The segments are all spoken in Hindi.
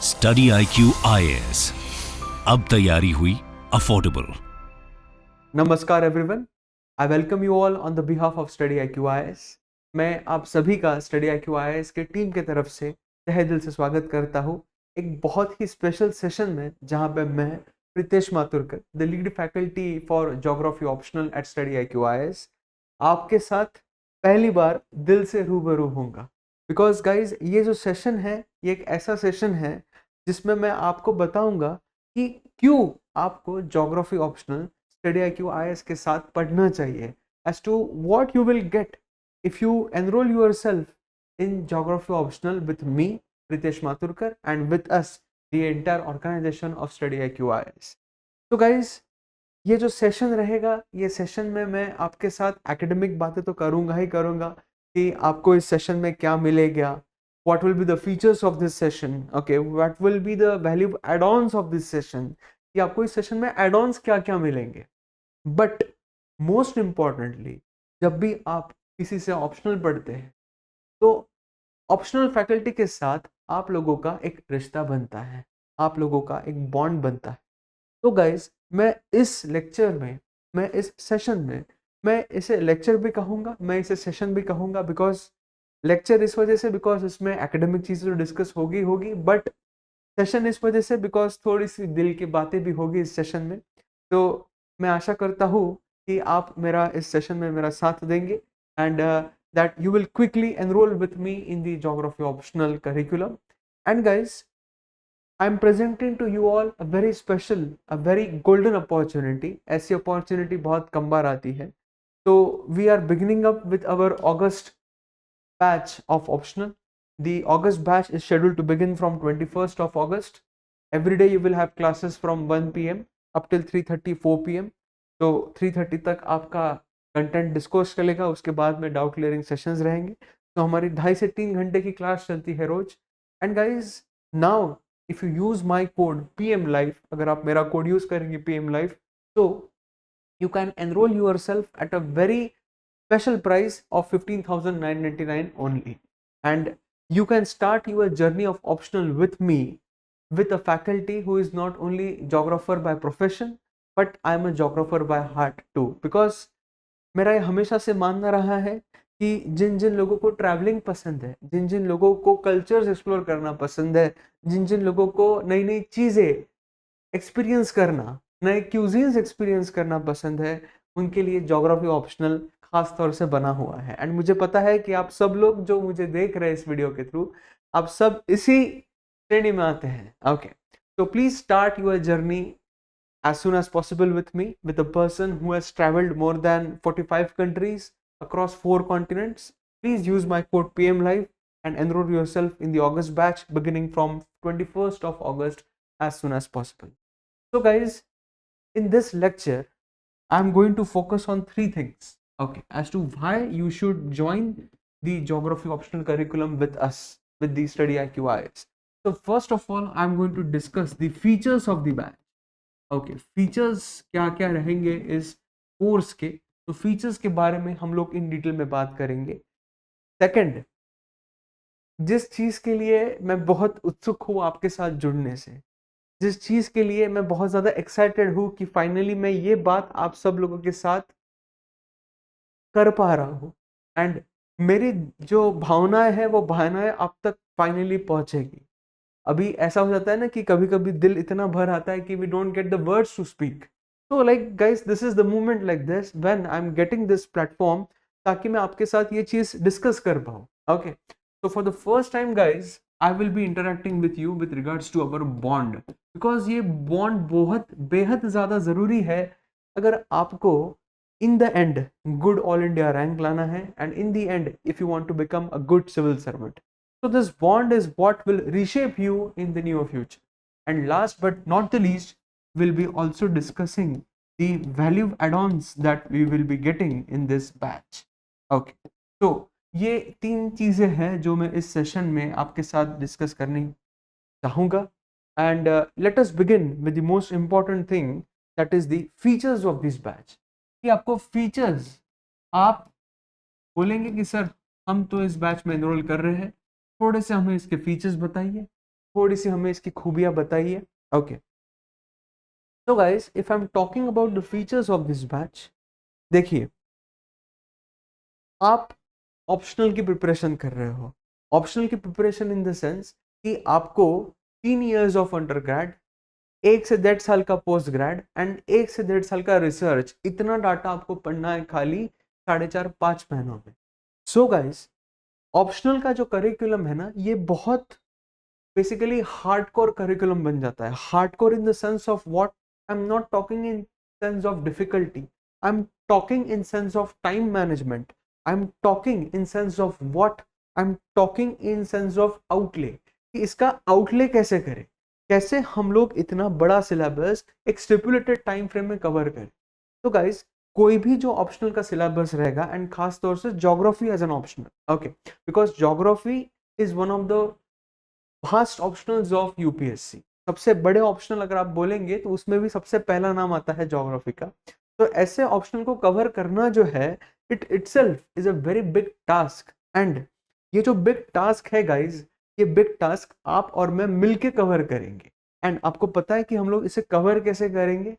स्टडी IQ IAS, अब तैयारी हुई अफोर्डेबल। नमस्कार everyone, I welcome you all on the behalf of study IQ IAS। मैं आप सभी का स्टडी IQ IAS के टीम के तरफ से तहे दिल से स्वागत करता हूँ एक बहुत ही स्पेशल सेशन में, जहाँ पे मैं Pritesh Mathurkar, the lead faculty for geography optional at study IQ IAS, आपके साथ पहली बार दिल से रूबरू होऊंगा। बिकॉज गाइज, ये जो सेशन है ये एक ऐसा सेशन है जिसमें मैं आपको बताऊंगा कि क्यों आपको geography optional study IQ IAS के साथ पढ़ना चाहिए, as to what you will get if you enroll yourself in geography optional with me, Pritesh Mathurkar, and with us, the entire organization of Study IQ IAS. तो guys, ये जो सेशन रहेगा, ये सेशन में मैं आपके साथ एकेडमिक बातें तो करूंगा ही करूंगा कि आपको इस सेशन में क्या मिलेगा, what will be the features of this session, okay, what will be the value add-ons of this session, कि आपको इस सेशन में एड-ऑन्स क्या क्या मिलेंगे। बट मोस्ट इम्पॉर्टेंटली, जब भी आप किसी से ऑप्शनल पढ़ते हैं तो ऑप्शनल फैकल्टी के साथ आप लोगों का एक रिश्ता बनता है, आप लोगों का एक बॉन्ड बनता है। तो गाइज, मैं इस लेक्चर में, मैं इस सेशन में, मैं इसे लेक्चर भी कहूँगा, मैं इसे सेशन भी कहूँगा। बिकॉज लेक्चर इस वजह से, बिकॉज इसमें एकेडमिक चीज़ें तो डिस्कस होगी, बट सेशन इस वजह से बिकॉज थोड़ी सी दिल की बातें भी होगी इस सेशन में। तो मैं आशा करता हूँ कि आप मेरा इस सेशन में मेरा साथ देंगे, and that you will quickly enroll with me in the geography optional curriculum. And guys, I'm presenting to you all a very special, a very golden opportunity. ऐसी opportunity बहुत कम बार आती है। So we are beginning up with our August batch of optional. The August batch is scheduled to begin from 21st of August. Every day you will have classes from 1 p.m. up till 3:30 4 p.m. तो 3:30 तक आपका कंटेंट डिस्कोर्स चलेगा, उसके बाद में डाउट क्लियरिंग सेशंस रहेंगे। तो हमारी 2.5 से 3 घंटे की क्लास चलती है रोज। And guys, now if you use my code PM Life, अगर आप मेरा कोड यूज करेंगे PM Life, तो you can enroll yourself at a very special price of 15,999 only, and you can start your journey of optional with me, with a faculty who is not only geographer by profession, but I am a geographer by heart too. Because मेरा ये हमेशा से मानना रहा है कि जिन जिन लोगों को ट्रैवलिंग पसंद है, जिन जिन लोगों को कल्चर्स एक्सप्लोर करना पसंद है, जिन जिन लोगों को नई नई चीज़ें एक्सपीरियंस करना, नए क्यूजीन्स एक्सपीरियंस करना पसंद है, उनके लिए ज्योग्राफी ऑप्शनल खास तौर से बना हुआ है। एंड मुझे पता है कि आप सब लोग जो मुझे देख रहे हैं इस वीडियो के थ्रू, आप सब इसी श्रेणी में आते हैं। ओके, तो please start your journey as soon as possible with me, with a person who has traveled more than 45 countries across 4 continents. Please use my code PM Live and enroll yourself in the August batch beginning from 21st of August as soon as possible. So guys, in this lecture, I'm going to focus on 3 things, okay, as to why you should join the geography optional curriculum with us, with the Study IQ IAS. So first of all, I'm going to discuss the features of the batch. Okay, features क्या क्या रहेंगे इस कोर्स के, तो फीचर्स के बारे में हम लोग इन डिटेल में बात करेंगे। सेकंड, जिस चीज के लिए मैं बहुत उत्सुक हूँ आपके साथ जुड़ने से, जिस चीज के लिए मैं बहुत ज्यादा एक्साइटेड हूँ कि फाइनली मैं ये बात आप सब लोगों के साथ कर पा रहा हूँ, एंड मेरी जो भावनाएं हैं वो भावनाएं आप तक फाइनली पहुंचेगी। अभी ऐसा हो जाता है ना कि कभी कभी दिल इतना भर आता है कि we don't get the words to speak. तो like guys, this is the moment like this when I am getting this platform, ताकि मैं आपके साथ ये चीज डिस्कस कर पाऊँ। ओके, तो for the first time guys, I will be interacting with you with regards to our bond, because ये बॉन्ड बहुत बेहद ज्यादा जरूरी है अगर आपको in the end good all India rank लाना है, and in the end if you want to become a good civil servant. So this bond is what will reshape you in the near future. And last but not the least, we'll be also discussing the value add-ons that we will be getting in this batch. Okay. So ये 3 चीजें हैं जो मैं इस सेशन में आपके साथ डिस्कस करनी चाहूँगा. And let us begin with the most important thing, that is the features of this batch. कि आपको features, आप बोलेंगे कि सर हम तो इस बैच में एनरोल कर रहे हैं, थोड़े से हमें इसके फीचर्स बताइए. थोड़ी सी हमें इसकी खूबियां बताइए। ओके, तो guys if I am talking about the features of this batch, देखिए आप ऑप्शनल की प्रिपरेशन कर रहे हो। ऑप्शनल की प्रिपरेशन इन द सेंस कि आपको 3 years ऑफ अंडरग्रेड, 1 से 1.5 साल का पोस्ट ग्रेड एंड 1 से 1.5 साल का रिसर्च, इतना डाटा आपको पढ़ना है खाली 4.5-5 महीनों में। सो गाइस, ऑप्शनल का जो करिकुलम है ना, ये बहुत बेसिकली हार्डकोर करिकुलम बन जाता है। Hardcore in the sense of what, I am not talking in sense of difficulty, I am talking in sense of time management, I am talking in sense of what, I am talking in sense of outlay, कि इसका आउटले कैसे करें, कैसे हम लोग इतना बड़ा सिलेबस एक स्टिपुलेटेड टाइम फ्रेम में कवर करें। तो गाइस, कोई भी जो ऑप्शनल का सिलेबस रहेगा, एंड खास तौर से geography as an optional, okay, because geography is one of the fast optionals of UPSC. सबसे बड़े ऑप्शनल अगर आप बोलेंगे तो उसमें भी सबसे पहला नाम आता है ज्योग्राफी का। तो ऐसे ऑप्शनल को कवर करना जो है, it itself is a very big task. And ये जो बिग टास्क है गाइज, ये बिग टास्क आप और मैं मिलके कवर करेंगे। एंड आपको पता है कि हम लोग इसे कवर कैसे करेंगे।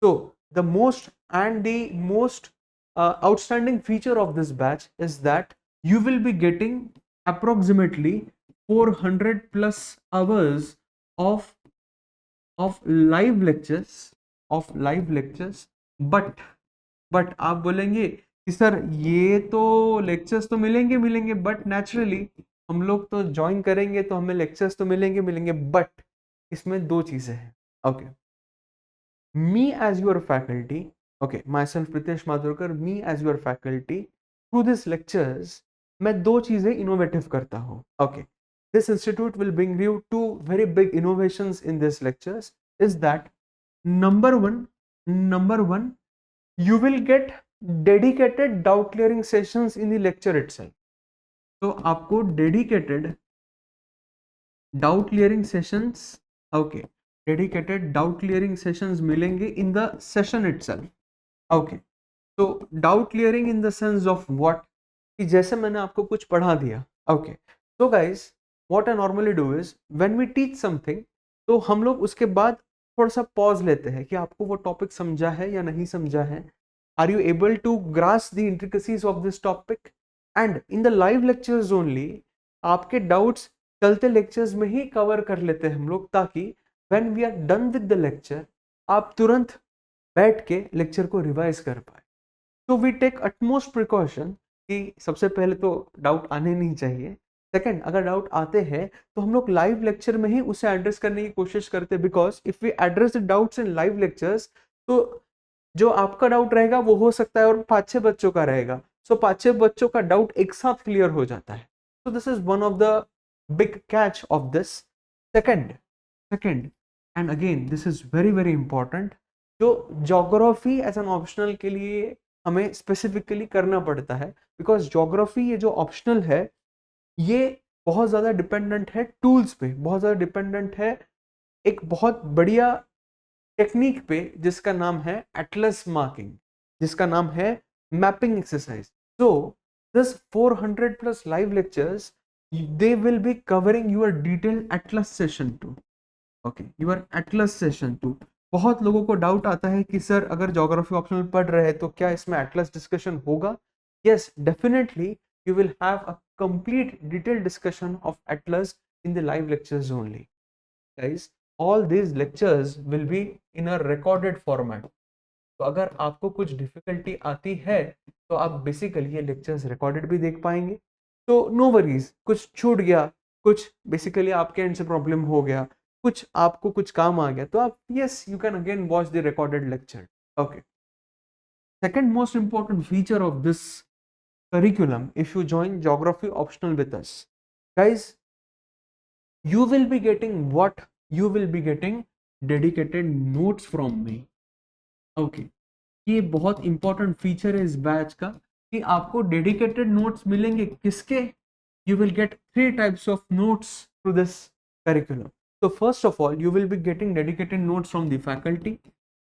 तो the most and the most outstanding feature of this batch is that you will be getting approximately 400 plus hours of live lectures, but आप बोलेंगे कि सर ये तो लेक्चर्स तो मिलेंगे, बट नेचुरली हम लोग तो ज्वाइन करेंगे तो हमें लेक्चर्स तो मिलेंगे, बट इसमें दो चीजें हैं। Okay, me as your faculty, okay, myself Pritesh Madhurkar, me as your faculty, through these lectures मैं दो चीजें इनोवेटिव करता हूँ। Okay, this institute will bring you two very big innovations in these lectures, is that number one, you will get dedicated doubt clearing sessions in the lecture itself। तो आपको dedicated doubt clearing sessions, okay, dedicated doubt clearing sessions मिलेंगे in the session itself। Okay, तो doubt clearing in the sense of what, कि जैसे मैंने आपको कुछ पढ़ा दिया। ओके, तो guys what I normally do is when we teach something, तो हम लोग उसके बाद थोड़ा सा पॉज लेते हैं कि आपको वो टॉपिक समझा है या नहीं समझा है, are you able to grasp the intricacies of this topic. And in the live lectures only आपके डाउट्स चलते लेक्चर्स में ही कवर कर लेते हैं हम लोग, ताकि when we are done with the lecture आप तुरंत बैठ के लेक्चर को रिवाइज कर पाए। तो वी टेक अटमोस्ट प्रिकॉशन कि सबसे पहले तो डाउट आने नहीं चाहिए। सेकंड, अगर डाउट आते हैं तो हम लोग लाइव लेक्चर में ही उसे एड्रेस करने की कोशिश करते हैं, because if we address the doubts in live lectures, तो जो आपका डाउट रहेगा वो हो सकता है और 5-6 बच्चों का रहेगा, सो 5-6 बच्चों का डाउट एक साथ क्लियर हो जाता है। तो this is one of the big catch of this. Second and again this is very very important, जो ज्योग्राफी एज एन ऑप्शनल के लिए हमें स्पेसिफिकली करना पड़ता है, बिकॉज ज्योग्राफी ये जो ऑप्शनल है ये बहुत ज़्यादा डिपेंडेंट है टूल्स पे, बहुत ज़्यादा डिपेंडेंट है एक बहुत बढ़िया टेक्निक पे जिसका नाम है एटलस मार्किंग, जिसका नाम है mapping exercise. So this 400 plus live lectures, they will be covering your detailed atlas session 2। okay, your atlas session 2। बहुत लोगों को डाउट आता है कि सर अगर ज्योग्राफी ऑप्शनल पढ़ रहे हैं तो क्या इसमें एटलस डिस्कशन होगा। Yes, definitely you will have a complete detailed discussion of Atlas in the live lectures only. Guys, all these lectures will be in a recorded format. तो अगर आपको कुछ डिफिकल्टी आती है तो आप बेसिकली ये लेक्चर्स रिकॉर्डेड भी देख पाएंगे। तो नो वरीज, कुछ छूट गया, कुछ बेसिकली आपके एंड से प्रॉब्लम हो गया, कुछ आपको कुछ काम आ गया, तो आप yes you can again watch the recorded lecture. Okay, second most important feature of this curriculum, if you join geography optional with us, guys, you will be getting what you will be getting dedicated notes from me। okay, ये बहुत इंपॉर्टेंट फीचर है इस बैच का कि आपको डेडिकेटेड नोट्स मिलेंगे। किसके? you will get 3 types of notes to this curriculum। so first of all you will be getting dedicated notes from the faculty।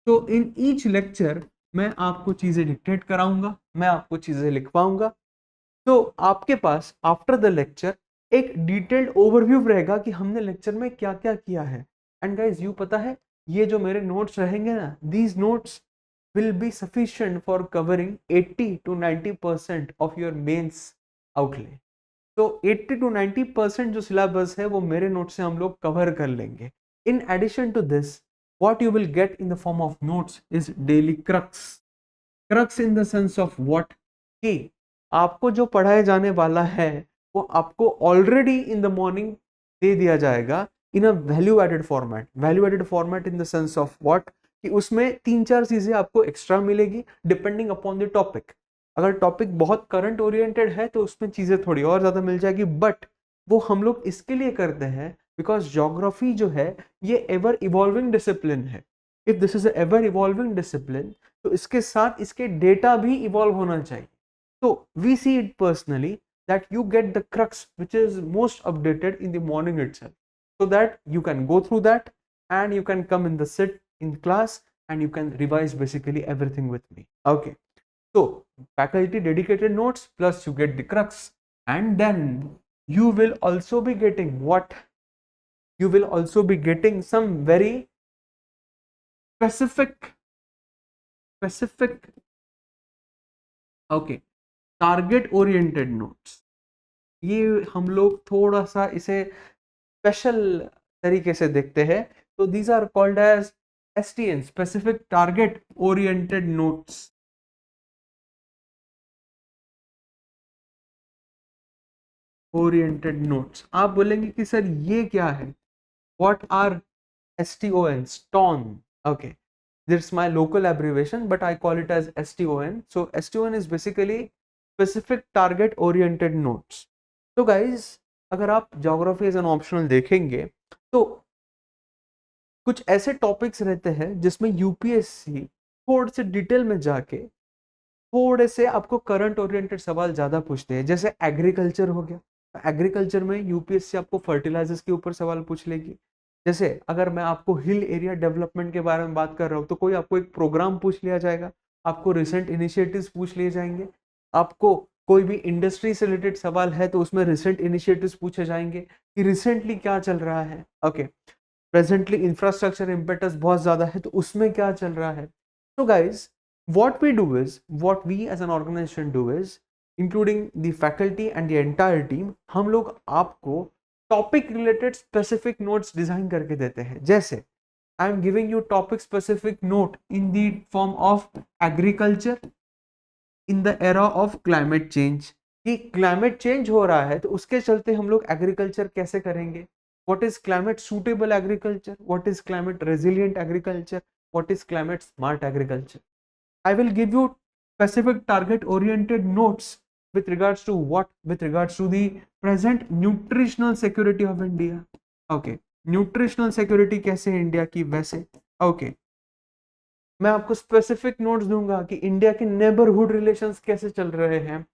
so in each lecture मैं आपको चीजें डिक्टेट कराऊंगा, मैं आपको चीजें लिखवाऊंगा। तो आपके पास आफ्टर द लेक्चर एक डिटेल्ड ओवरव्यू रहेगा कि हमने लेक्चर में क्या क्या किया है। एंड गाइज यू पता है ये जो मेरे नोट्स रहेंगे ना, these notes will be sufficient for covering 80 to 90% of your mains outlay। तो 80 to 90% जो सिलेबस है वो मेरे नोट से हम लोग कवर कर लेंगे। In addition to this what you will get in the form of notes is daily crux in the sense of what कि आपको जो पढ़ाया जाने वाला है वो आपको ऑलरेडी इन द मॉर्निंग दे दिया जाएगा in a value added format in the sense of what कि उसमें 3-4 चीजें आपको एक्स्ट्रा मिलेगी डिपेंडिंग अपॉन द टॉपिक। अगर टॉपिक बहुत करंट ओरिएंटेड है तो उसमें चीजें थोड़ी और ज्यादा मिल जाएगी, बट वो हम लोग इसके लिए करते हैं बिकॉज ज्योग्राफी जो है ये एवर इवॉल्विंग डिसिप्लिन है। If this is ever evolving discipline तो इसके साथ इसके डेटा भी इवॉल्व होना चाहिए। तो we see it personally that you get the crux which is most updated in the morning itself, so that you can go through that and you can come in the sit in class and you can revise basically everything with me. Okay, so faculty dedicated notes plus you get the crux, and then you will also be getting what? You will also be getting some very specific okay target oriented notes। ये हम लोग थोड़ा सा इसे स्पेशल तरीके से देखते हैं, तो these are called as STN, specific target oriented notes. आप बोलेंगे कि सर ये क्या है, what are STON? Stone, okay, this is my local abbreviation but I call it as STON। so STON is basically specific target oriented notes। तो guys अगर आप ज्योग्राफी एज एन ऑप्शनल देखेंगे तो कुछ ऐसे टॉपिक्स रहते हैं जिसमें यूपीएससी थोड़े से डिटेल में जाके थोड़े से आपको करंट ओरिएंटेड सवाल ज्यादा पूछते हैं। जैसे एग्रीकल्चर हो गया, एग्रीकल्चर में यूपीएससी आपको फर्टिलाइजर्स के ऊपर सवाल पूछ लेगी। जैसे अगर मैं आपको हिल एरिया डेवलपमेंट के बारे में बात कर रहा हूँ तो कोई आपको एक प्रोग्राम पूछ लिया जाएगा, आपको रिसेंट इनिशिएटिव्स पूछ लिए जाएंगे, आपको कोई भी इंडस्ट्री से रिलेटेड सवाल है तो उसमें रिसेंट इनिशिएटिव्स पूछे जाएंगे कि रिसेंटली क्या चल रहा है। ओके, प्रेजेंटली इंफ्रास्ट्रक्चर इम्पेटस बहुत ज्यादा है तो उसमें क्या चल रहा है। तो guys what we as an organization do is including the faculty and the entire team, हम लोग आपको topic related specific notes design करके देते हैं। जैसे I am giving you topic specific note in the form of agriculture in the era of climate change, कि क्लाइमेट चेंज हो रहा है तो उसके चलते हम लोग एग्रीकल्चर कैसे करेंगे, what is climate suitable agriculture, what is climate resilient agriculture, what is climate smart agriculture. I will give you specific target oriented notes with regards to what? With regards to the present nutritional security of India। okay, nutritional security कैसे है इंडिया की, वैसे okay, मैं आपको स्पेसिफिक नोट्स दूंगा कि इंडिया के नेबरहुड रिलेशंस कैसे चल रहे हैं।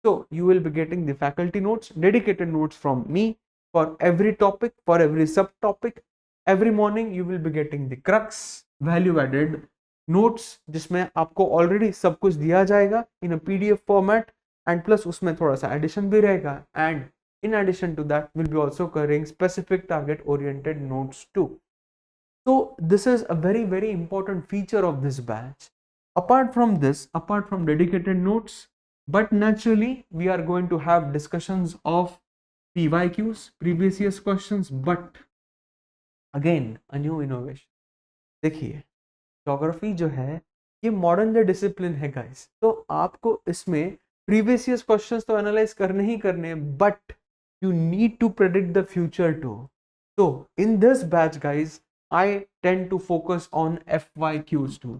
तो you will be getting the faculty notes, dedicated notes from me for every topic, for every subtopic. Every morning you will be getting the crux value added notes जिसमें आपको ऑलरेडी सब कुछ दिया जाएगा in a PDF format, and plus उसमें थोड़ा सा एडिशन भी रहेगा, and in addition to that will be also covering specific target oriented notes too. So this is a very very important feature of this batch। apart from dedicated notes, but naturally we are going to have discussions of PYQs, previous years questions, but again a new innovation। देखिए ज्योग्राफी जो है ये मॉडर्न डे डिसिप्लिन है गाइस, तो आपको इसमें प्रीवियस ईयर्स क्वेश्चंस तो एनालाइज करने ही करने, but you need to predict the future too. तो in this batch guys I tend to focus on FYQs too।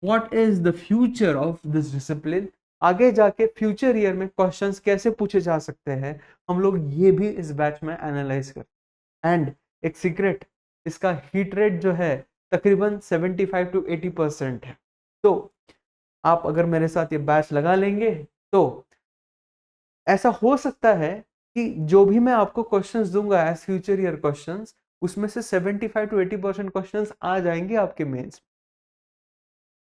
what is the future of this discipline? आगे जाके फ्यूचर ईयर में क्वेश्चंस कैसे पूछे जा सकते हैं हम लोग ये भी इस बैच में एनालाइज कर। एंड एक सीक्रेट, इसका हिट रेट जो है तकरीबन 75 to 80% है। तो आप अगर मेरे साथ ये बैच लगा लेंगे तो ऐसा हो सकता है कि जो भी मैं आपको क्वेश्चंस दूंगा एज फ्यूचर ईयर क्वेश्चंस, उसमें से 75 to 80% क्वेश्चंस आ जाएंगे आपके mains.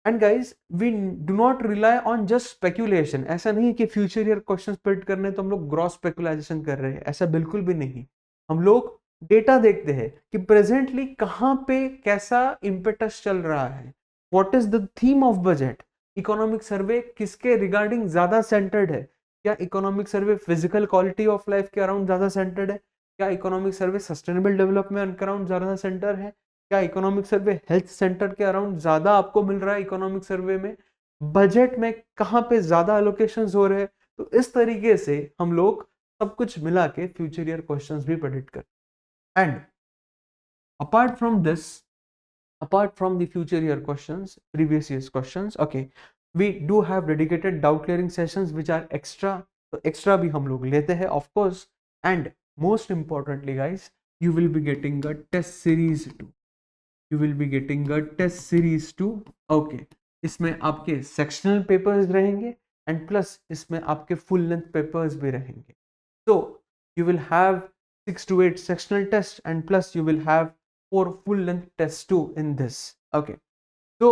And guys we do not rely on just speculation. ऐसा नहीं कि फ्यूचर ईयर क्वेश्चन प्रिडिक्ट करने तो हम लोग ग्रॉस स्पेकुलाइजेशन कर रहे हैं, ऐसा बिल्कुल भी नहीं। हम लोग डेटा देखते हैं कि प्रेजेंटली कहाँ पे कैसा इम्पेटस चल रहा है, what is the theme of budget. Economic survey किसके रिगार्डिंग ज्यादा सेंटर्ड है? क्या economic survey physical quality of life के अराउंड ज्यादा सेंटर्ड है? क्या इकोनॉमिक सर्वे सस्टेनेबल डेवलपमेंट के अराउंड ज्यादा सेंटर है? क्या इकोनॉमिक सर्वे हेल्थ सेंटर के अराउंड ज्यादा आपको मिल रहा है? इकोनॉमिक सर्वे में बजट में कहाँ पे ज्यादा अलोकेशंस हो रहे हैं? तो इस तरीके से हम लोग सब कुछ मिला के फ्यूचर ईयर क्वेश्चंस भी प्रेडिक्ट कर। And apart from this, apart from the future year questions, previous year's questions, okay, we do have dedicated doubt clearing sessions which are extra, तो extra भी हम लोग लेते हैं of course. And most importantly guys, you will be getting a test series too. You will be getting a test series too. Okay, इसमें आपके sectional papers रहेंगे and plus इसमें आपके full length papers भी रहेंगे. So you will have 6 to 8 sectional tests and plus you will have 4 full length tests too in this. Okay, so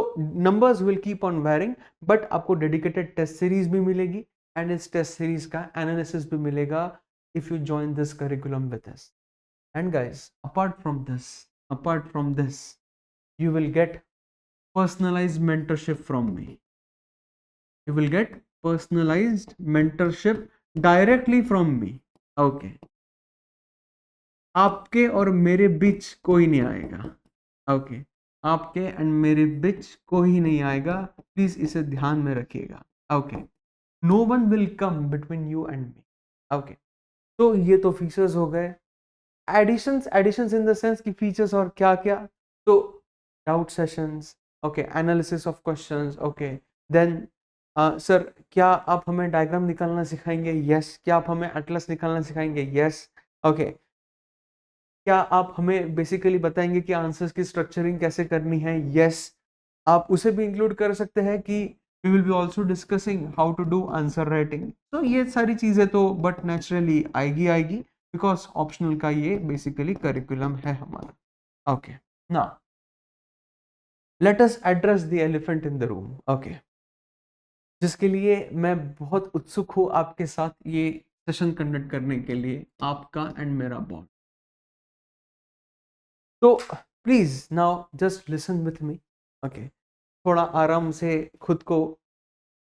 numbers will keep on varying, but आपको dedicated test series भी मिलेगी and इस test series का analysis भी मिलेगा if you join this curriculum with us. And guys, apart from this, you will get personalized mentorship from me. You will get personalized mentorship directly from me. Okay, आपके और मेरे बीच कोई नहीं आएगा। ओके, आपके एंड मेरे बीच कोई नहीं आएगा, प्लीज इसे ध्यान में रखिएगा। Okay, no one will come between you and me. Okay, तो ये तो फीचर्स हो गए। एडिशंस इन द सेंस की फीचर्स और क्या क्या, तो doubt sessions, okay, analysis of questions, okay, then sir क्या आप हमें डायग्राम निकालना सिखाएंगे? यस। क्या आप हमें एटलस निकालना सिखाएंगे? यस। ओके, क्या आप हमें बेसिकली बताएंगे कि आंसर्स की स्ट्रक्चरिंग कैसे करनी है? यस। आप उसे भी इंक्लूड कर सकते हैं कि we will be also discussing how to do answer writing. तो ये सारी चीजें तो बट नेचुरली आएगी बिकॉज ऑप्शनल का ये बेसिकली करिकुलम है हमारा। Okay, now let us address the elephant in the room. Okay, जिसके लिए मैं बहुत उत्सुक हूँ आपके साथ ये सेशन कंडक्ट करने के लिए, आपका एंड मेरा बॉन्ड। तो please now just listen with me. Okay, थोड़ा आराम से खुद को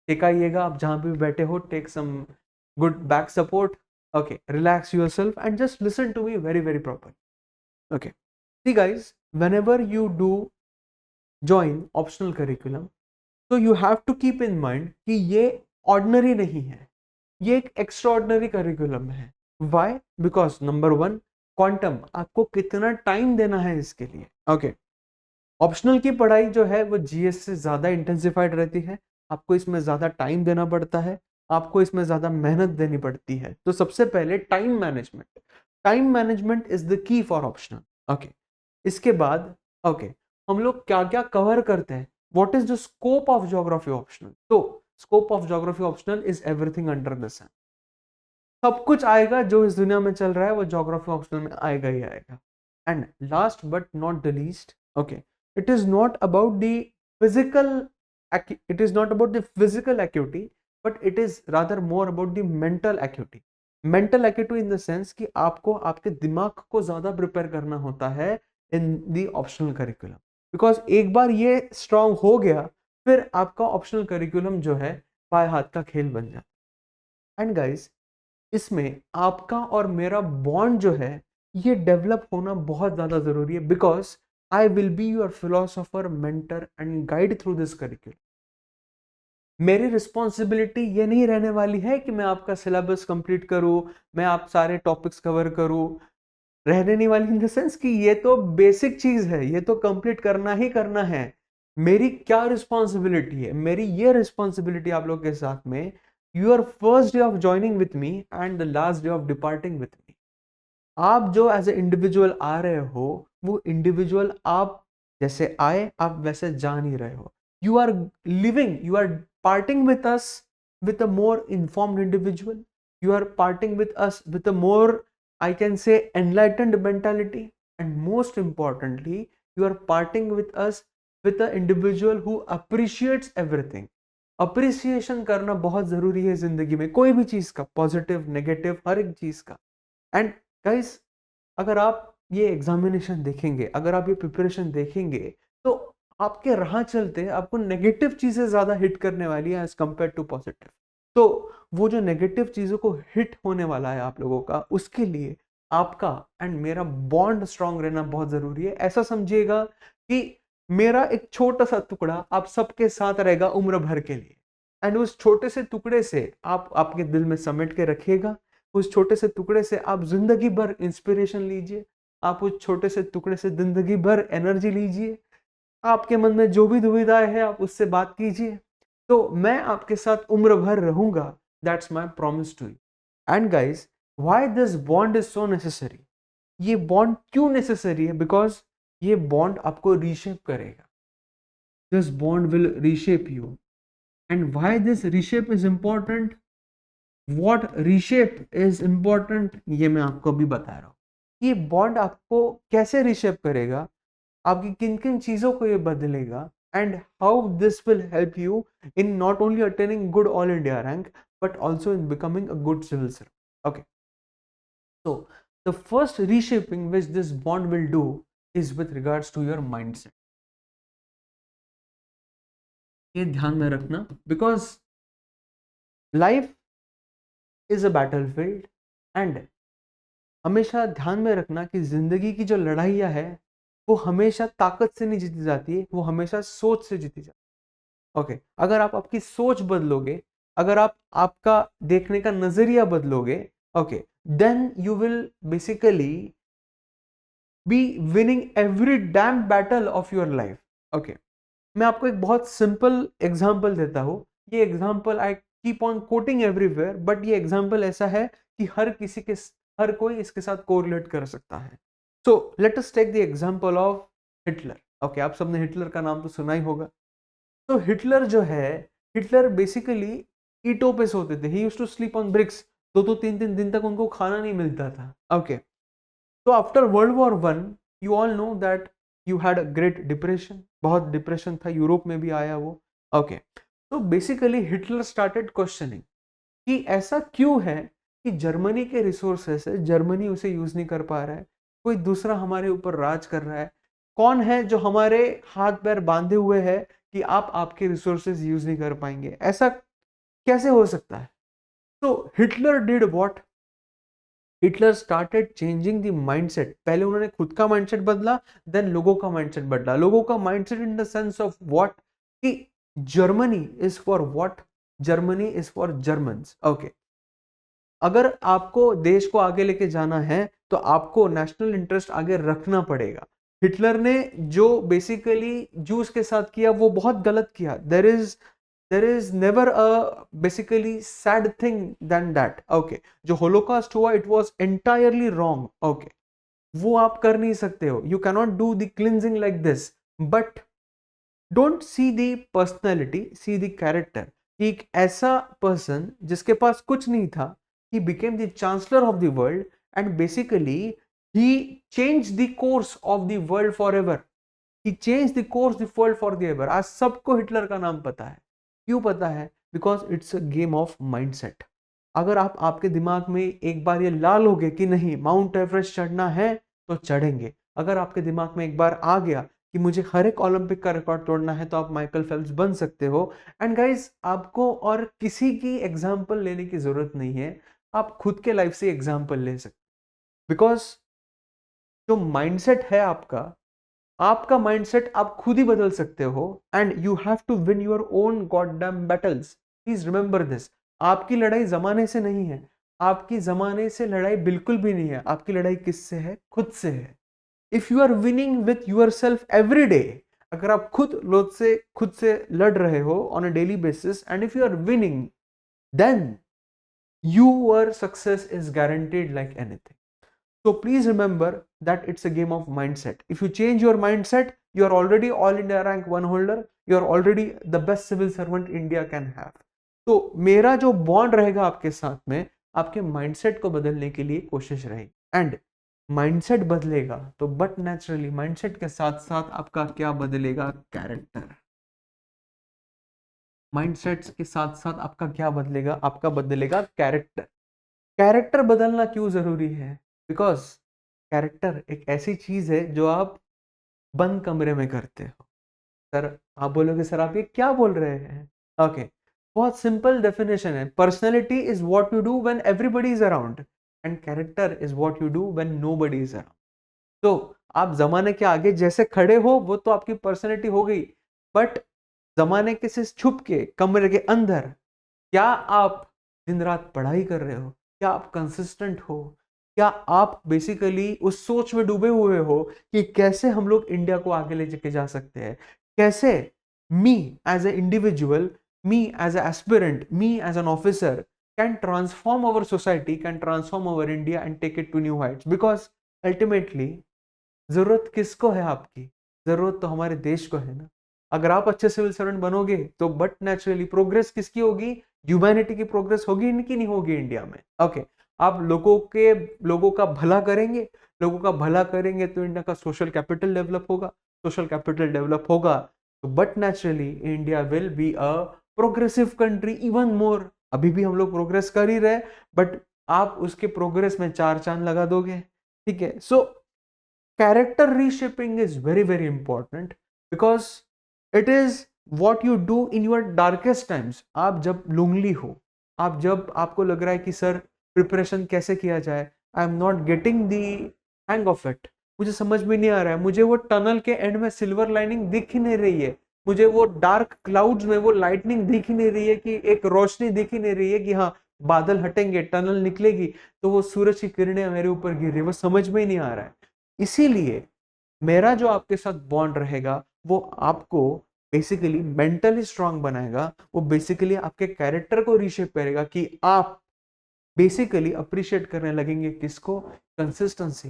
टिकाइएगा, आप जहां भी बैठे हो, take some good back support. Okay, relax yourself and just listen to me very very proper. Okay, see guys, whenever you do join optional curriculum, तो you have to keep in mind कि ये ऑर्डिनरी नहीं है, ये एक एक्स्ट्राऑर्डिनरी करिकुलम है। व्हाई? बिकॉज नंबर 1, क्वांटम, आपको कितना टाइम देना है इसके लिए। ओके, ऑप्शनल की पढ़ाई जो है वो जीएस से ज्यादा इंटेंसिफाइड रहती है, आपको इसमें ज्यादा टाइम देना पड़ता है, आपको इसमें ज्यादा मेहनत देनी पड़ती है। तो सबसे पहले time management is the key for optional. Okay, इसके बाद ओके, हम लोग क्या क्या कवर करते हैं, what is the scope of geography optional. तो scope of geography optional is everything under the sun. सब कुछ आएगा जो इस दुनिया में चल रहा है वो ज्योग्राफी ऑप्शनल में आएगा ही आएगा। And last but not the least, okay, it is not about the physical acuity, but it is rather more about the mental acuity in the sense कि आपको आपके दिमाग को ज्यादा प्रिपेयर करना होता है in the optional curriculum, because एक बार ये strong हो गया फिर आपका optional curriculum जो है बाएं हाथ का खेल बन जाता। एंड गाइस, इसमें आपका और मेरा बॉन्ड जो है ये डेवलप होना बहुत ज्यादा जरूरी है, because I will be your philosopher, mentor and guide through this curriculum. मेरी रिस्पॉन्सिबिलिटी ये नहीं रहने वाली है कि मैं आपका सिलेबस कंप्लीट करूं, मैं आप सारे टॉपिक्स कवर करूं, रहने नहीं वाली इन द सेंस कि ये तो बेसिक चीज है, ये तो कंप्लीट करना ही करना है। मेरी क्या रिस्पॉन्सिबिलिटी है? मेरी ये रिस्पॉन्सिबिलिटी आप लोग के साथ में, your first day of joining with me and the last day of departing with me. आप जो एज ए इंडिविजुअल आ रहे हो, वो इंडिविजुअल आप जैसे आए आप वैसे जा नहीं रहे हो। You are parting with us with a more informed individual, you are parting with us with a more, I can say, enlightened mentality, and most importantly, you are parting with us with an individual who appreciates everything. Appreciation करना बहुत जरूरी है जिंदगी में, कोई भी चीज का, पॉजिटिव नेगेटिव हर एक चीज का. एंड गाइस, अगर आप ये एग्जामिनेशन देखेंगे, अगर आप ये प्रिपरेशन देखेंगे, तो आपके राह चलते आपको नेगेटिव चीजें ज्यादा हिट करने वाली है एज कंपेयर टू पॉजिटिव. तो वो जो नेगेटिव चीजों को हिट होने वाला है आप लोगों का, उसके लिए आपका एंड मेरा बॉन्ड स्ट्रांग रहना बहुत जरूरी है. ऐसा समझिएगा कि मेरा एक छोटा सा टुकड़ा आप सबके साथ रहेगा उम्र भर के लिए, एंड उस छोटे से टुकड़े से आप आपके दिल में समेट के रखिएगा. उस छोटे से टुकड़े से आप जिंदगी भर इंस्पिरेशन लीजिए, आप उस छोटे से टुकड़े से जिंदगी भर एनर्जी लीजिए. आपके मन में जो भी दुविधाएं हैं आप उससे बात कीजिए. तो मैं आपके साथ उम्र भर रहूंगा. That's my promise to you. And guys, why this bond is so necessary? ये बॉन्ड क्यों नेसेसरी है? बिकॉज ये बॉन्ड आपको रीशेप करेगा. This bond will reshape you. And why this reshape is important, what reshape is important, ये मैं आपको अभी बता रहा हूं. ये बॉन्ड आपको कैसे रीशेप करेगा, आपकी किन किन चीजों को ये बदलेगा, and how this will help you in not only attaining good all India rank but also in becoming a good civil servant. Okay, so the first reshaping which this bond will do is with regards to your mindset. ये ध्यान में रखना, because life is a battlefield, and हमेशा ध्यान में रखना कि जिंदगी की जो लड़ाइयाँ है वो हमेशा ताकत से नहीं जीती जाती है, वो हमेशा सोच से जीती जाती है. ओके, अगर आप आपकी सोच बदलोगे, अगर आप आपका देखने का नजरिया बदलोगे, okay, then you will basically be winning every damn battle of your life. Okay, मैं आपको एक बहुत सिंपल एग्जांपल देता हूँ. ये example I keep on coating everywhere, but ये एग्जांपल ऐसा है कि हर कोई इसके साथ कोरिलेट कर सकता है. So let us take the example of Hitler. Okay, आप सबने हिटलर का नाम तो सुना ही होगा. तो हिटलर जो है, हिटलर बेसिकली ईंटों पे सोते थे. He used to sleep on bricks. 2-3 दिन तक उनको खाना नहीं मिलता था. ओके, तो after world war 1 you all know that you had a great depression. बहुत डिप्रेशन था, यूरोप में भी आया वो. ओके, तो बेसिकली हिटलर स्टार्टेड क्वेश्चनिंग कि ऐसा क्यों है कि जर्मनी के रिसोर्सेस है, जर्मनी उसे यूज नहीं कर पा रहा है, कोई दूसरा हमारे ऊपर राज कर रहा है. कौन है जो हमारे हाथ पैर बांधे हुए है कि आप आपके रिसोर्सेज यूज नहीं कर पाएंगे? ऐसा कैसे हो सकता है? तो Hitler did what? Hitler started changing the mindset. पहले उन्होंने खुद का माइंडसेट बदला, देन लोगों का माइंडसेट बदला. लोगों का mindset in the sense of what, कि Germany is for what? Germany is for Germans. Okay, अगर आपको देश को आगे लेके जाना है तो आपको नेशनल इंटरेस्ट आगे रखना पड़ेगा. हिटलर ने जो बेसिकली जूस के साथ किया वो बहुत गलत किया. there is never a basically sad thing than that. Okay, जो होलोकॉस्ट हुआ it was entirely wrong. Okay, वो आप कर नहीं सकते हो. You cannot do the cleansing like this. But don't see the personality, see the character. एक ऐसा पर्सन जिसके पास कुछ नहीं था, he became the chancellor of the world and basically he changed the course of the world forever. He changed the course of the world forever. आज सबको हिटलर का नाम पता है. क्यों पता है? Because it's a game of mindset. अगर आप आपके दिमाग में एक बार ये ला लोगे कि नहीं माउंट एवरेस्ट चढ़ना है तो चढ़ेंगे, अगर आपके दिमाग में एक बार आ गया कि मुझे हर एक ओलंपिक का रिकॉर्ड तोड़ना है, तो आप माइकल फेल्प्स बन सकते हो. एंड गाइज, आपको और किसी की एग्जाम्पल लेने की जरूरत नहीं है, आप खुद के लाइफ से एग्जाम्पल ले सकते. बिकॉज जो माइंडसेट है आपका माइंडसेट आप खुद ही बदल सकते हो. And you have to win your own goddamn battles. Please remember this. आपकी लड़ाई जमाने से नहीं है, आपकी जमाने से लड़ाई बिल्कुल भी नहीं है. आपकी लड़ाई किससे है? खुद से है. If you are winning with yourself every day, अगर आप खुद से लड़ रहे हो on a daily basis, and if you are winning, then your success is guaranteed like anything. So please remember that it's a game of mindset. If you change your mindset, you are already all India rank 1 holder. You are already the best civil servant India can have. तो मेरा जो बॉन्ड रहेगा आपके साथ में, आपके माइंडसेट को बदलने के लिए कोशिश रहेगी. एंड माइंडसेट बदलेगा तो बट नेचुरली माइंडसेट के साथ साथ आपका क्या बदलेगा, कैरेक्टर। माइंडसेट के साथ साथ आपका क्या बदलेगा, आपका बदलेगा कैरेक्टर। कैरेक्टर बदलना क्यों जरूरी है? बिकॉज कैरेक्टर एक ऐसी चीज है जो आप बंद कमरे में करते हो। सर आप बोलोगे सर आप ये क्या बोल रहे हैं? ओके, बहुत सिंपल डेफिनेशन है। Personality is what you do when everybody is around and character is what you do when nobody is around. तो आप जमाने के आगे जैसे खड़े हो वो तो आपकी पर्सनैलिटी हो गई, बट जमाने के से छुप के कमरे के अंदर क्या आप दिन रात पढ़ाई कर रहे हो? क्या आप कंसिस्टेंट हो? क्या आप बेसिकली उस सोच में डूबे हुए हो कि कैसे हम लोग इंडिया को आगे ले जाके जा सकते हैं? कैसे me as a individual, me as a aspirant, me as an officer can transform our society, can transform our India and take it to new heights. Because ultimately जरूरत किसको है आपकी? जरूरत तो हमारे देश को है ना। अगर आप अच्छे सिविल सर्वेंट बनोगे तो बट नेचुरली प्रोग्रेस किसकी होगी? ह्यूमैनिटी की प्रोग्रेस होगी, इनकी नहीं होगी इंडिया में। ओके, आप लोगों का भला करेंगे, लोगों का भला करेंगे तो इंडिया का सोशल कैपिटल डेवलप होगा, सोशल कैपिटल डेवलप होगा तो but naturally India will be a progressive country even more. अभी भी हम लोग प्रोग्रेस कर ही रहे, बट आप उसके प्रोग्रेस में चार चांद लगा दोगे। ठीक है, सो character reshaping is very very important because it is what you do in your darkest times। आप जब लोनली हो, आप जब आपको लग रहा है कि सर प्रिपरेशन कैसे किया जाए, आई am not getting the hang of it, मुझे समझ में नहीं आ रहा है, मुझे वो टनल के एंड में सिल्वर लाइनिंग दिख ही नहीं रही है, मुझे वो डार्क क्लाउड्स में वो लाइटनिंग दिख ही नहीं रही है कि एक रोशनी दिख ही नहीं रही है कि हाँ बादल हटेंगे टनल निकलेगी तो वो सूरज की किरणें मेरे ऊपर गिर रही है, वो समझ में ही नहीं आ रहा है। इसीलिए मेरा जो आपके साथ बॉन्ड रहेगा वो आपको बेसिकली मेंटली स्ट्रांग बनाएगा, वो बेसिकली आपके कैरेक्टर को रीशेप करेगा कि आप बेसिकली अप्रिशिएट करने लगेंगे किसको? कंसिस्टेंसी,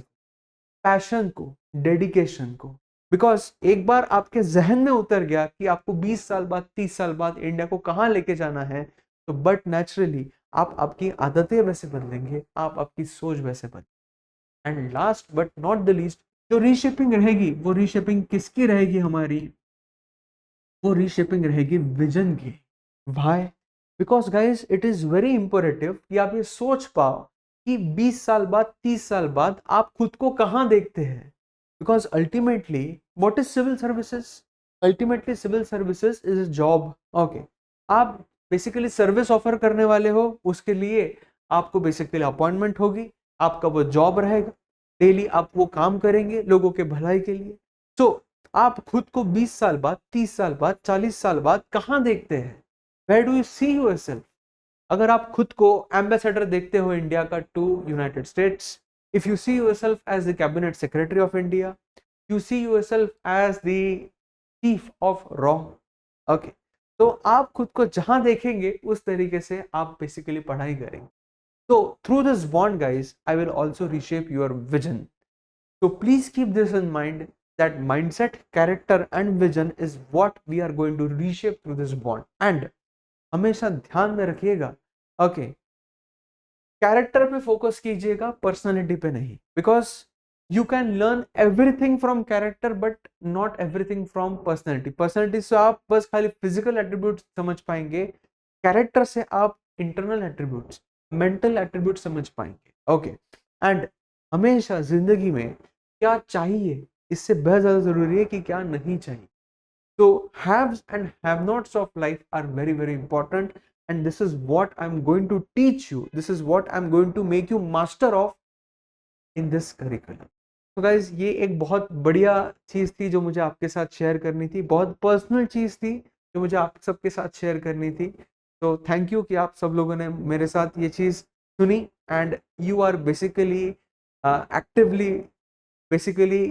पैशन को, डेडिकेशन को। बिकॉज एक बार आपके जहन में उतर गया कि आपको 20 साल बाद 30 साल बाद इंडिया को कहां लेके जाना है, तो बट नेचुरली आप आपकी आदतें वैसे बदलेंगे, आप आपकी सोच वैसे बदलेंगे। And last but not the least, जो रीशेपिंग रहेगी वो रीशेपिंग किसकी रहेगी हमारी? वो रीशेपिंग रहेगी विजन की। भाई because guys it is very important कि आप ये सोच पाओ कि 20 साल बाद 30 साल बाद आप खुद को कहां देखते हैं। Because ultimately what is civil services? Ultimately civil services is a job. Okay, आप बेसिकली सर्विस ऑफर करने वाले हो, उसके लिए आपको बेसिकली अपॉइंटमेंट होगी, आपका वो जॉब रहेगा, डेली आप वो काम करेंगे लोगों के भलाई के लिए। तो आप खुद को 20 साल बाद 30 साल बाद 40 साल बाद कहां देखते हैं? Where do you see yourself? अगर आप खुद को एम्बेसडर देखते हो इंडिया का to United States, if you see yourself as the cabinet secretary of India, you see yourself as the chief of रॉ, ओके, तो आप खुद को जहां देखेंगे उस तरीके से आप बेसिकली पढ़ाई करेंगे। So through this bond guys, I will also reshape your vision. So please keep this in mind that mindset, character and vision is what we are going to reshape through this bond. And हमेशा ध्यान में रखिएगा, okay, कैरेक्टर पे फोकस कीजिएगा, पर्सनालिटी पे नहीं। Because you can learn everything from character but not everything from personality. Personality से आप बस खाली फिजिकल एट्रीब्यूट समझ पाएंगे, कैरेक्टर से आप इंटरनल एट्रीब्यूट्स, मेंटल एट्रीब्यूट समझ पाएंगे। ओके, एंड हमेशा जिंदगी में क्या चाहिए इससे बहुत ज्यादा जरूरी है कि क्या नहीं चाहिए। तो haves and have nots of life are very very important, and this is what I'm going to teach you, this is what I'm going to make you master of in this curriculum. तो गाइज ये एक बहुत बढ़िया चीज थी जो मुझे आपके साथ शेयर करनी थी, बहुत पर्सनल चीज थी जो मुझे आप सबके साथ शेयर करनी थी। तो थैंक यू कि आप सब लोगों ने मेरे साथ ये चीज सुनी, and you are basically actively basically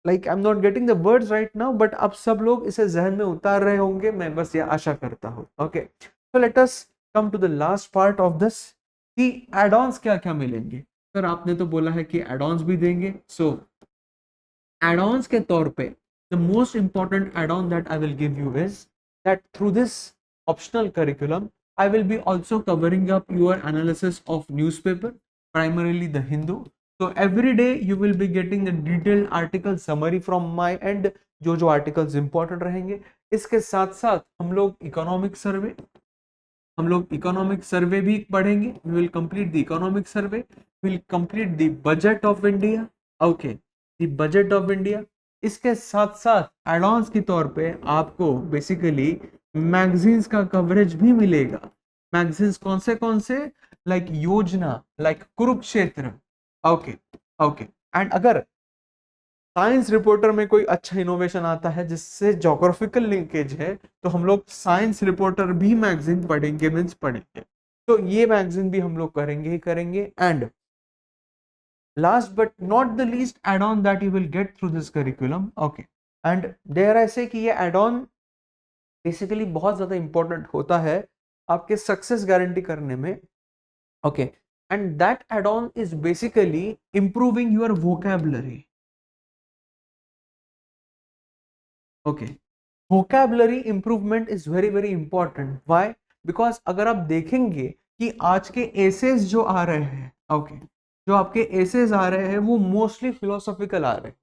like I am not getting the words right now, but आप सब लोग इसे जहन में उतार रहे होंगे, मैं बस ये आशा करता हूँ। Okay, so let us come to the last part of this कि एड ऑन्स क्या क्या मिलेंगे। सर आपने तो बोला है कि एड ऑन्स भी देंगे, सो एड ऑन्स के तौर पे the most important add on that I will give you is that through this optional curriculum I will be also covering up your analysis of newspaper, primarily the Hindu, So every day you will be getting the detailed article summary from my end, जो आर्टिकल्स इंपॉर्टेंट रहेंगे। इसके साथ साथ हम लोग इकोनॉमिक सर्वे भी पढ़ेंगे। We will complete the economic survey, will complete the budget of India. Okay, the budget of India. इसके साथ साथ एड ऑन्स के तौर पे आपको बेसिकली मैगजीन्स का कवरेज भी मिलेगा। मैगजीन्स कौन से लाइक योजना, like Kurukshetra. Okay okay. And अगर साइंस रिपोर्टर में कोई अच्छा इनोवेशन आता है जिससे ज्योग्राफिकल लिंकेज है, तो हम लोग साइंस रिपोर्टर भी मैगजीन पढ़ेंगे। तो ये मैगजीन भी हम लोग करेंगे। And last but not the least, add on that you will get through this curriculum. Okay, and dare I say कि ये एड ऑन बेसिकली बहुत ज्यादा इंपॉर्टेंट होता है आपके सक्सेस गारंटी करने में। Okay, and that add on is basically improving your vocabulary. Okay, vocabulary improvement is very very important. Why? Because अगर आप देखेंगे कि आज के एसेज जो आ रहे हैं, ओके, जो आपके एसेज आ रहे हैं वो मोस्टली फिलोसॉफिकल आ रहे हैं।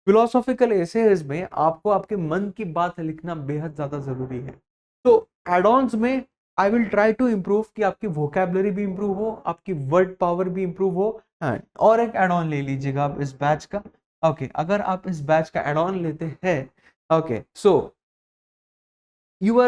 फिलोसॉफिकल एसेज में आपको आपके मन की बात लिखना बेहद ज्यादा जरूरी है। तो एड ऑन्स में I will try to improve कि आपकी वोकैबुलरी भी इम्प्रूव हो, आपकी वर्ड पावर भी इम्प्रूव हो। और एक एड ऑन ले लीजिएगा आप इस बैच का। ओके, अगर आप इस बैच का एड ऑन लेते हैं, okay, so your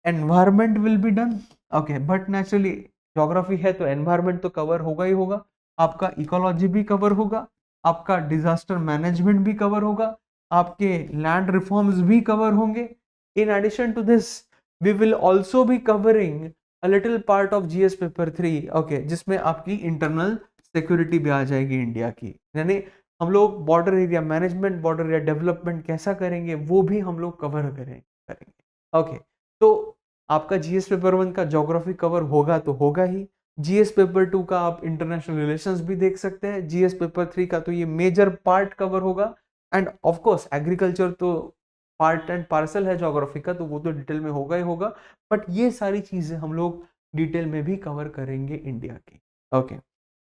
environment will be done, okay, but naturally geography है तो environment तो कवर होगा ही होगा, आपका इकोलॉजी भी कवर होगा, आपका डिजास्टर मैनेजमेंट भी कवर होगा, आपके लैंड रिफॉर्म्स भी कवर होंगे। In addition to this we will also be covering a little part of GS paper 3, okay, जिसमें आपकी इंटरनल सिक्योरिटी भी आ जाएगी इंडिया की। यानी हम लोग border area management, border area development कैसा करेंगे वो भी हम लोग कवर करेंगे। ओके, तो आपका जीएस पेपर 1 का ज्योग्राफी कवर होगा तो होगा ही। जीएस पेपर 2 का आप इंटरनेशनल रिलेशंस भी देख सकते हैं। जीएस पेपर 3 का तो ये मेजर पार्ट कवर होगा। एंड ऑफ कोर्स एग्रीकल्चर तो पार्ट एंड पार्सल है ज्योग्राफी का, तो वो तो डिटेल में होगा ही होगा। बट ये सारी चीजें हम लोग डिटेल में भी कवर करेंगे इंडिया की। Okay,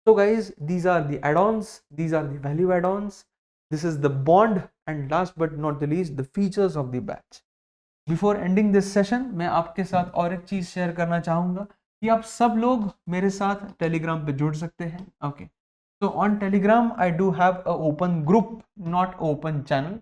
so guys, these are the add-ons, these are the value add-ons, this is the bond, and last but not the least, the features of the batch. Before ending this session, मैं आपके साथ और एक चीज शेयर करना चाहूंगा कि आप सब लोग मेरे साथ टेलीग्राम पे जुड़ सकते हैं। Okay, so on Telegram I do have a open group, not open channel.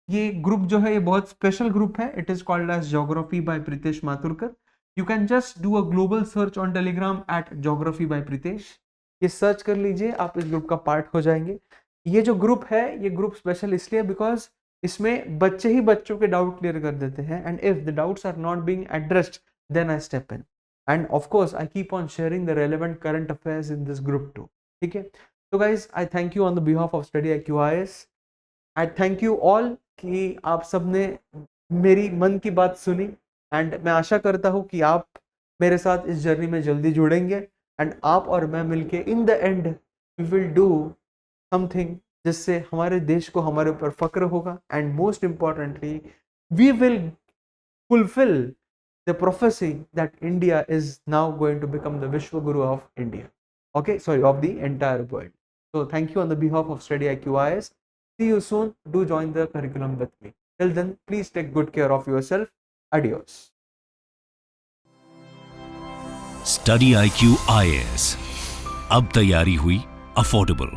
ये ग्रुप जो है ये बहुत स्पेशल ग्रुप है। It is called as geography by Pritesh Mathurkar. You can just do a global search on Telegram at geography by Pritesh. ये सर्च कर लीजिए, आप इस ग्रुप का पार्ट हो जाएंगे। ये जो ग्रुप है ये ग्रुप स्पेशल इसलिए बिकॉज इसमें बच्चे ही बच्चों के डाउट क्लियर कर देते हैं। And if the doubts are not being addressed then I step in, and of course I keep on sharing the relevant current affairs in this group too. ठीक है, तो guys I thank you on the behalf of study IQ IAS। I thank you all कि आप सबने मेरी मन की बात सुनी। एंड मैं आशा करता हूँ कि आप मेरे साथ इस जर्नी में जल्दी जुड़ेंगे। एंड आप और मैं मिलके in the end we will do something जिससे हमारे देश को हमारे ऊपर फक्र होगा। And most importantly we will fulfil the prophecy that India is now going to become the vishwa guru of India, okay, sorry, of the entire world. So thank you on the behalf of Study IQ IAS. See you soon. Do join the curriculum with me. Till then, please take good care of yourself. Adios. Study IQ IAS, अब तैयारी हुई अफोर्डेबल।